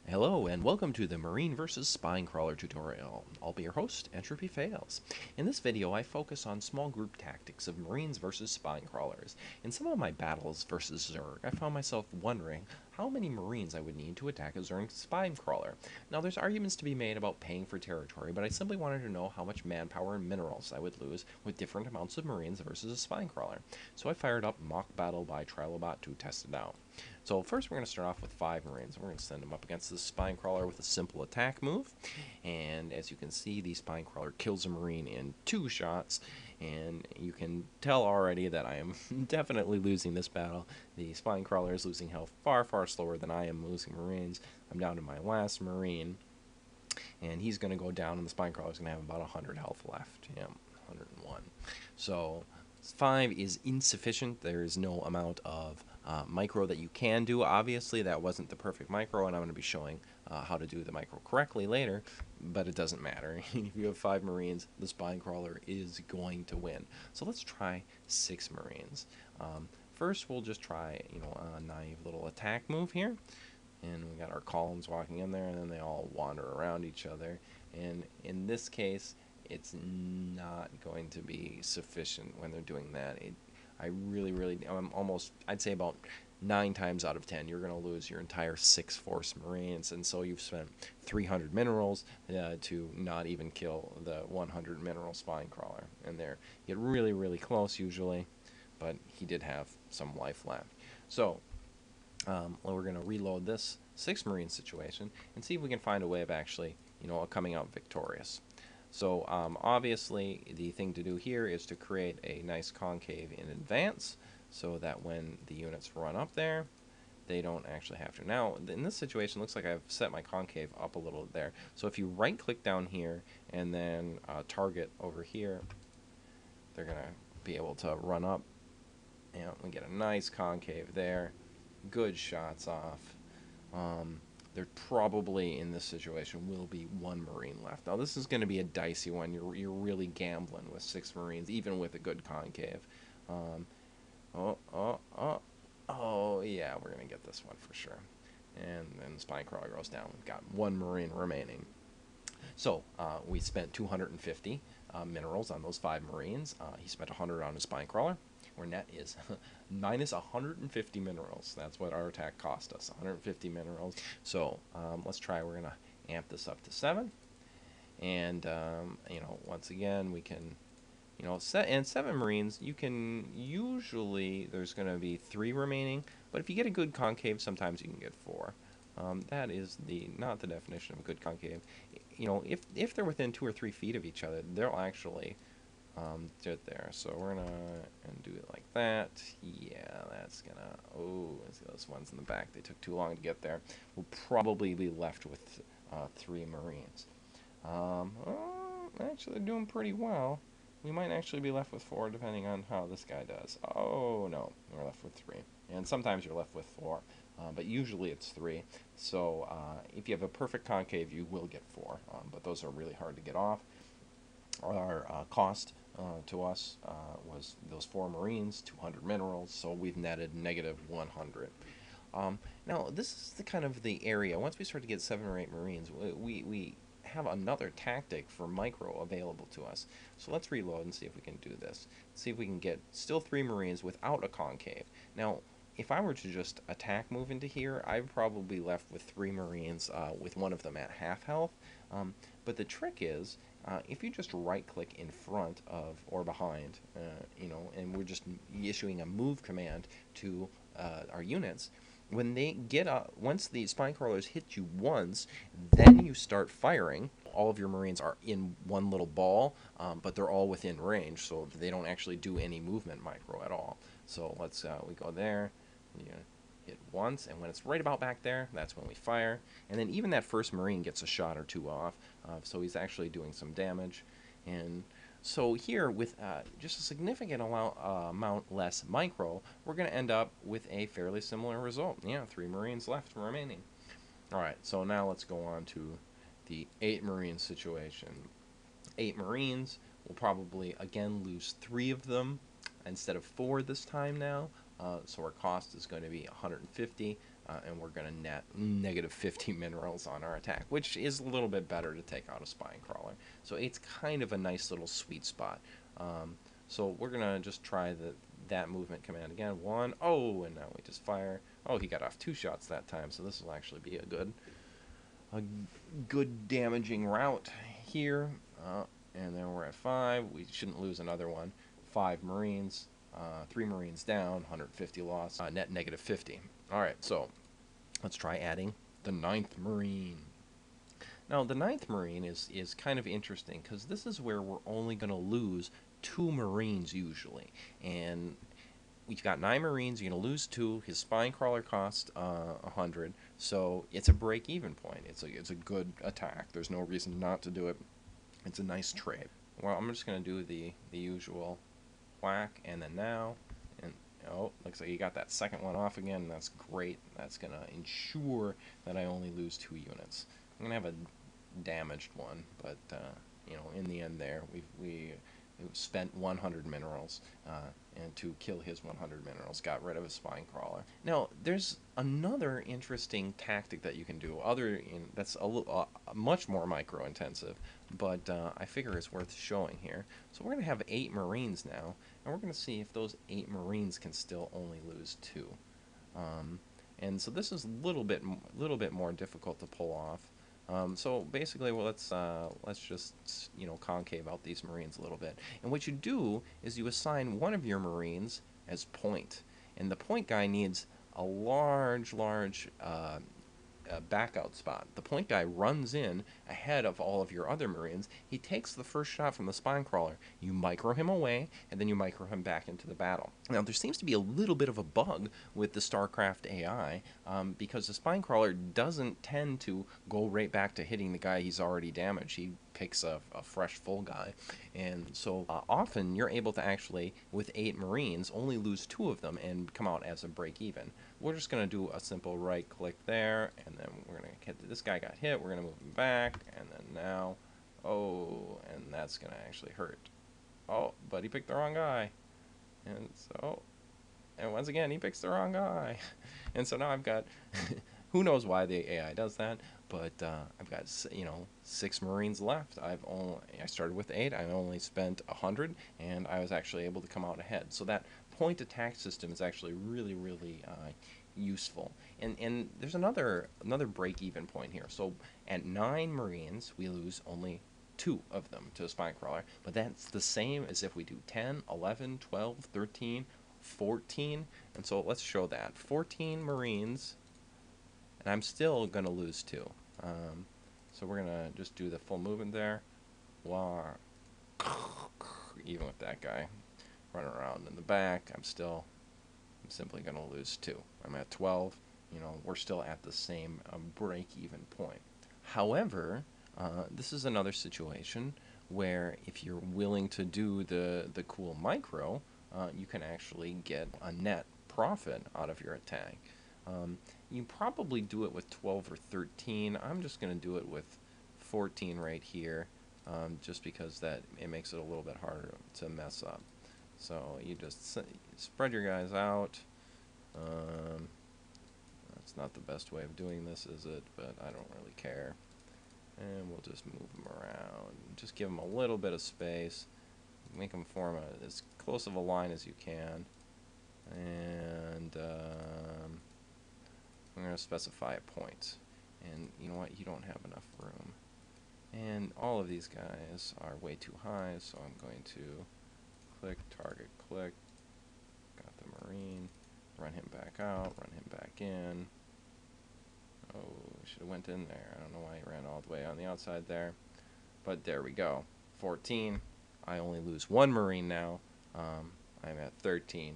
Hello and welcome to the Marine vs. Spinecrawler tutorial. I'll be your host, EntropyFails. In this video I focus on small group tactics of Marines versus Spinecrawlers. In some of my battles versus Zerg, I found myself wondering how many Marines I would need to attack a Zerg Spinecrawler. Now there's arguments to be made about paying for territory, but I simply wanted to know how much manpower and minerals I would lose with different amounts of Marines versus a Spinecrawler. So I fired up Mock Battle by Trilobot to test it out. So first we're going to start off with 5 Marines. We're going to send them up against this Spinecrawler with a simple attack move. And as you can see, the Spinecrawler kills a Marine in 2 shots. And you can tell already that I am definitely losing this battle. The Spinecrawler is losing health far, far slower than I am losing Marines. I'm down to my last Marine. And he's going to go down, and the Spinecrawler is going to have about 100 health left. Yeah, 101. So 5 is insufficient. There is no amount of micro that you can do. Obviously, that wasn't the perfect micro, and I'm going to be showing how to do the micro correctly later, but it doesn't matter. If you have 5 Marines, the Spinecrawler is going to win. So let's try 6 Marines. First, we'll just try, a naive little attack move here. And we got our columns walking in there, and then they all wander around each other. And in this case, it's not going to be sufficient when they're doing that. I'd say about 9 times out of 10, you're going to lose your entire 6 Force Marines, and so you've spent 300 minerals to not even kill the 100 mineral Spinecrawler. And there, you get really, really close usually, but he did have some life left. So we're going to reload this 6 Marine situation and see if we can find a way of actually, coming out victorious. So obviously the thing to do here is to create a nice concave in advance so that when the units run up there, they don't actually have to. Now, in this situation, it looks like I've set my concave up a little there. So if you right-click down here and then target over here, they're going to be able to run up. And we get a nice concave there. Good shots off. There probably, in this situation, will be 1 Marine left. Now, this is going to be a dicey one. You're really gambling with 6 Marines, even with a good concave. Oh, yeah, we're going to get this one for sure. And then the Spinecrawler goes down. We've got 1 Marine remaining. So, we spent 250 minerals on those 5 Marines. He spent 100 on his Spinecrawler. Our net is minus 150 minerals. That's what our attack cost us, 150 minerals. So let's try. We're going to amp this up to 7. And, once again, we can, and 7 Marines, you can usually, there's going to be 3 remaining. But if you get a good concave, sometimes you can get 4. That is not the definition of a good concave. If they're within 2 or 3 feet of each other, they'll actually do it there. So we're gonna do it like that. Yeah, that's gonna. Oh, see those ones in the back. They took too long to get there. We'll probably be left with 3 Marines. Actually, they're doing pretty well. We might actually be left with 4, depending on how this guy does. Oh no, we're left with 3. And sometimes you're left with 4, but usually it's 3. So if you have a perfect concave, you will get 4. But those are really hard to get off. Our cost to us was those 4 Marines, 200 minerals, so we've netted negative 100. Now, this is the kind of the area. Once we start to get 7 or 8 Marines, we have another tactic for micro available to us. So let's reload and see if we can do this. See if we can get still 3 Marines without a concave. Now, if I were to just attack move into here, I'd probably be left with 3 Marines with one of them at half health. But the trick is, if you just right-click in front of or behind, and we're just issuing a move command to our units, when they get once the Spinecrawlers hit you once, then you start firing. All of your Marines are in one little ball, but they're all within range, so they don't actually do any movement micro at all. So let's we go there. Hit once, and when it's right about back there, that's when we fire. And then even that first Marine gets a shot or 2 off, so he's actually doing some damage. And so here, with just a significant amount less micro, we're going to end up with a fairly similar result. Yeah, 3 Marines left remaining. Alright, so now let's go on to the 8 Marine situation. 8 Marines, we'll probably again lose 3 of them instead of 4 this time now. So our cost is going to be 150. and we're going to net negative 50 minerals on our attack, which is a little bit better to take out a spinecrawler. So 8's kind of a nice little sweet spot. So we're going to just try that movement command again. 1, oh, and now we just fire. Oh, he got off 2 shots that time, so this will actually be a good damaging route here. And then we're at 5. We shouldn't lose another one. 5 Marines, 3 Marines down, 150 loss, net negative 50. All right, so let's try adding the 9th Marine. Now, the 9th Marine is kind of interesting because this is where we're only going to lose 2 Marines usually. And we've got 9 Marines, you're going to lose 2. His spinecrawler cost 100, so it's a break-even point. It's a good attack. There's no reason not to do it. It's a nice trade. Well, I'm just going to do the usual whack, and then now, and oh, looks like he got that second one off again. That's great. That's going to ensure that I only lose 2 units. I'm going to have a damaged one, but you know, in the end there, we spent 100 minerals, and to kill his 100 minerals, got rid of his spinecrawler. Now, there's another interesting tactic that you can do, that's much more micro-intensive, but I figure it's worth showing here. So we're going to have 8 Marines now, and we're going to see if those 8 Marines can still only lose 2. And so this is a little bit more difficult to pull off. So basically, well, let's just, you know, concave out these Marines a little bit. And what you do is you assign one of your Marines as point, and the point guy needs a large backout spot. The point guy runs in ahead of all of your other Marines. He takes the first shot from the spinecrawler. You micro him away, and then you micro him back into the battle. Now, there seems to be a little bit of a bug with the Starcraft AI, because the spinecrawler doesn't tend to go right back to hitting the guy he's already damaged. He picks a fresh full guy, and so often you're able to actually, with 8 Marines, only lose 2 of them and come out as a break-even. We're just going to do a simple right-click there, and then we're going to hit this guy got hit. We're going to move him back, and then now, oh, and that's going to actually hurt. Oh, but he picked the wrong guy, and so, and once again, he picks the wrong guy, and so now I've got, who knows why the AI does that, but I've got, you know, 6 Marines left. I started with 8. I only spent 100, and I was actually able to come out ahead. So that point attack system is actually really useful. And there's another break-even point here. So at 9 Marines, we lose only 2 of them to a spinecrawler, but that's the same as if we do 10, 11, 12, 13, 14, and so let's show that. 14 Marines, and I'm still going to lose 2. So we're going to just do the full movement there. Even with that guy running around in the back, I'm simply going to lose 2. I'm at 12. You know, we're still at the same break-even point. However, this is another situation where if you're willing to do the cool micro, you can actually get a net profit out of your attack. You can probably do it with 12 or 13. I'm just going to do it with 14 right here, just because it makes it a little bit harder to mess up. So you just spread your guys out. That's not the best way of doing this, is it? But I don't really care. And we'll just move them around. Just give them a little bit of space. Make them form as close of a line as you can. And I'm going to specify a point. And you know what? You don't have enough room. And all of these guys are way too high, so I'm going to click, target, click. Got the Marine. Run him back out, run him back in. Oh, should have went in there. I don't know why he ran all the way on the outside there. But there we go. 14. I only lose 1 Marine now. I'm at 13.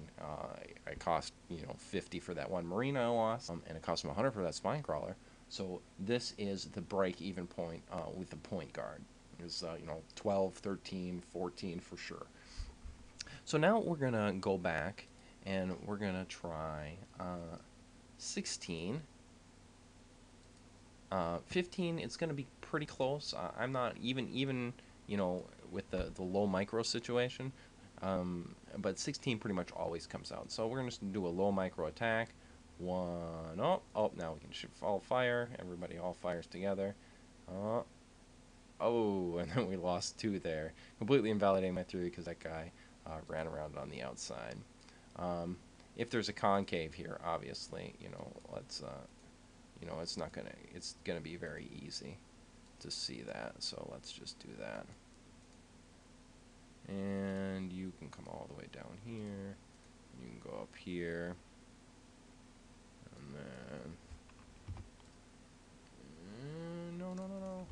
I cost, 50 for that 1 Marine I lost, and it cost him 100 for that spinecrawler. So this is the break-even point with the point guard. It's 12, 13, 14 for sure. So now we're gonna go back and we're gonna try 16. 15. It's gonna be pretty close. I'm not even with the low micro situation. But 16 pretty much always comes out. So we're going to do a low micro attack. 1. Oh, now we can shoot all fire. Everybody all fires together. Oh, and then we lost 2 there. Completely invalidating my theory because that guy ran around on the outside. If there's a concave here, obviously, let's, it's gonna be very easy to see that. So let's just do that. And you can come all the way down here. You can go up here. And then... no.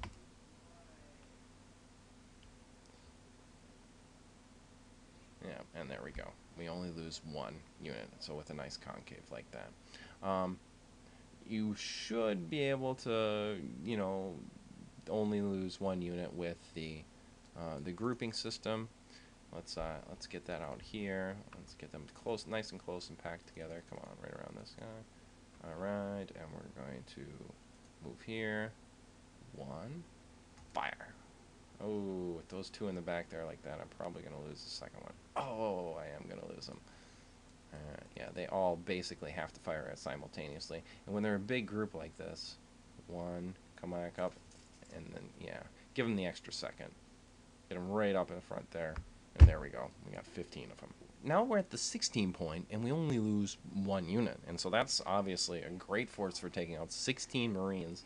Yeah, and there we go. We only lose 1 unit, so with a nice concave like that. You should be able to, only lose 1 unit with the grouping system. Let's get that out here. Let's get them close, nice and close and packed together. Come on, right around this guy. All right, and we're going to move here. 1, fire. Oh, with those 2 in the back there like that, I'm probably going to lose the second one. Oh, I am going to lose them. Yeah, they all basically have to fire it simultaneously. And when they're a big group like this, 1, come back up, and then, yeah, give them the extra second. Get them right up in the front there. And there we go. We got 15 of them. Now we're at the 16 point, and we only lose 1 unit. And so that's obviously a great force for taking out 16 Marines.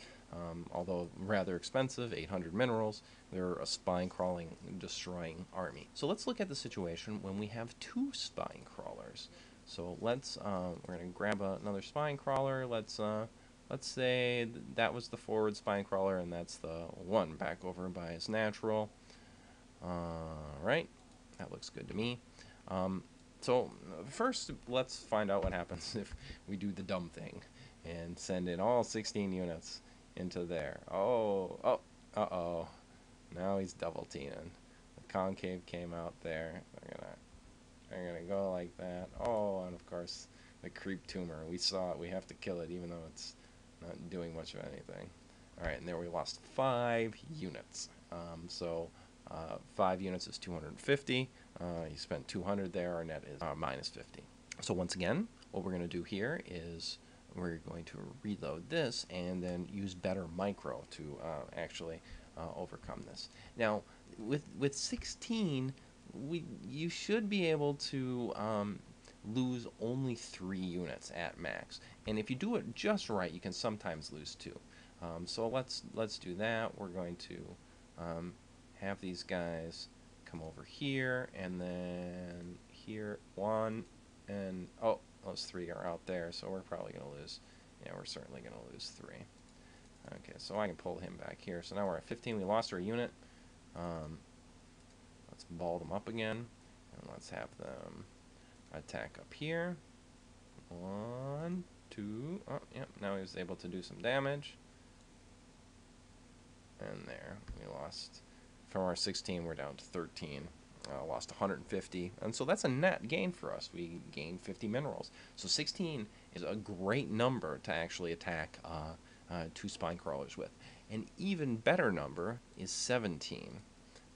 Although rather expensive, 800 minerals, they're a spine-crawling, destroying army. So let's look at the situation when we have 2 spine crawlers. So let's, we're going to grab another spine crawler. Let's say that was the forward spine crawler, and that's the 1 back over by his natural. Right, that looks good to me. So first, let's find out what happens if we do the dumb thing and send in all 16 units into there. Uh-oh. Now he's double teaming. The concave came out there. They're gonna go like that. Oh, and of course the creep tumor. We saw it. We have to kill it, even though it's not doing much of anything. All right, and there we lost 5 units. 5 units is 250. You spent 200 there. Our net is minus 50. So once again, what we're going to do here is we're going to reload this and then use better micro to actually overcome this. Now, with 16, you should be able to lose only 3 units at max. And if you do it just right, you can sometimes lose 2. So let's do that. We're going to have these guys come over here, and then here 1, and oh, those 3 are out there, so we're probably going to lose, yeah, we're certainly going to lose 3. Okay, so I can pull him back here. So now we're at 15. We lost our unit. Let's ball them up again, and let's have them attack up here. 1, 2, oh, yep, now he was able to do some damage. And there, we lost, from our 16, we're down to 13. Lost 150, and so that's a net gain for us. We gained 50 minerals. So 16 is a great number to actually attack 2 spine crawlers with. An even better number is 17.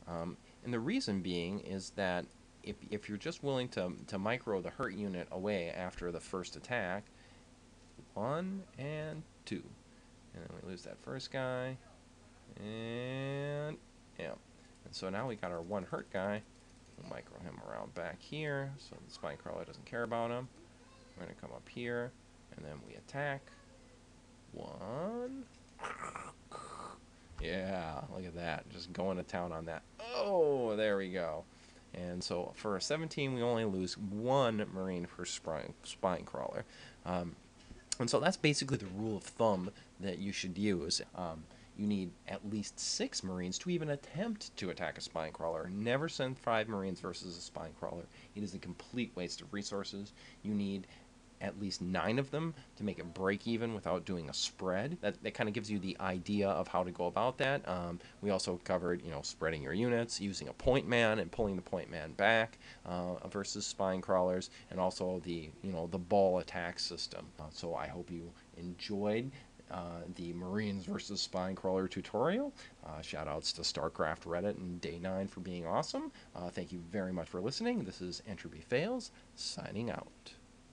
And the reason being is that if you're just willing to micro the hurt unit away after the first attack, 1 and 2. And then we lose that first guy. And yeah. And so now we got our 1 hurt guy. We'll micro him around back here so the spine crawler doesn't care about him. We're going to come up here, and then we attack. 1. Yeah, look at that. Just going to town on that. Oh, there we go. And so for a 17, we only lose 1 Marine per spine crawler. And so that's basically the rule of thumb that you should use. You need at least 6 Marines to even attempt to attack a spine crawler. Never send 5 Marines versus a spine crawler. It is a complete waste of resources. You need at least 9 of them to make it break even without doing a spread. That kind of gives you the idea of how to go about that. We also covered, spreading your units, using a point man and pulling the point man back versus spine crawlers, and also the ball attack system. So I hope you enjoyed the Marines versus spine crawler tutorial. Shout outs to Starcraft Reddit and Day 9 for being awesome. Thank you very much for listening. This is EntropyFails signing out.